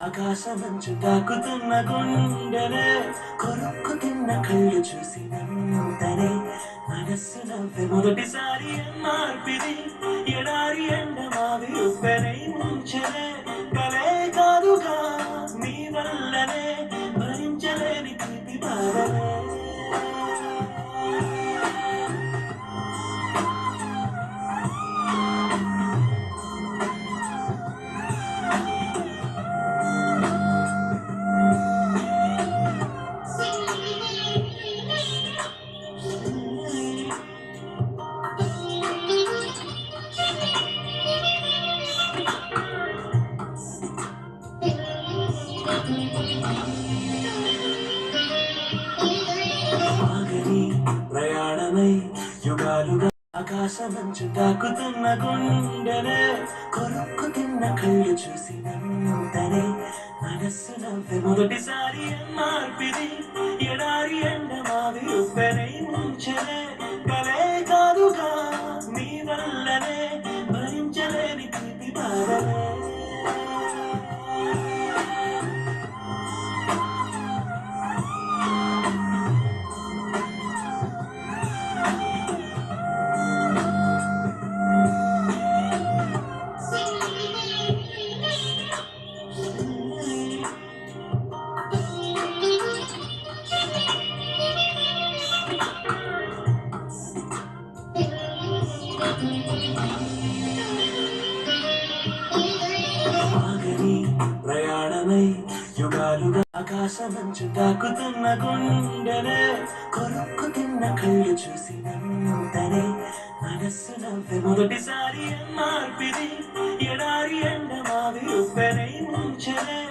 ఆకాశమంచు తాకుతున్న గుండెనే కొరుక్కు తిన్న కళ్ళు చూసి వెంటనే మనస్సు నవ్వే మొదటిసారి మార్పిది ఎడారి ఎండ మావి ఉప్పెనై ముంచెనే కలే కాదుగా నీ వల్లనే భరించలేని తీపి బాధనే ఆగని ప్రయాణమై యుగాలుగా ఆకాశమంచు తాకుతున్న గుండెనే కొరుక్కు తిన్న కళ్ళు చూసి వెంటనే మనస్సు నవ్వే మొదటిసారి మార్పిది ఎడారి ఎండ మావి ఉప్పెనై ముంచెనే కలే కాదుగా నీ వల్లనే భరించలేని తీపి బాధనే ఆగని ప్రయాణమై యుగాలుగా ఆకాశమంచు తాకుతున్న గుండెనే కొరుక్కు తిన్న కళ్ళు చూసి వెంటనే మనస్సు నవ్వే మొదటిసారి మార్పిది ఎడారి ఎండ మావి ఉప్పెనై ముంచెనే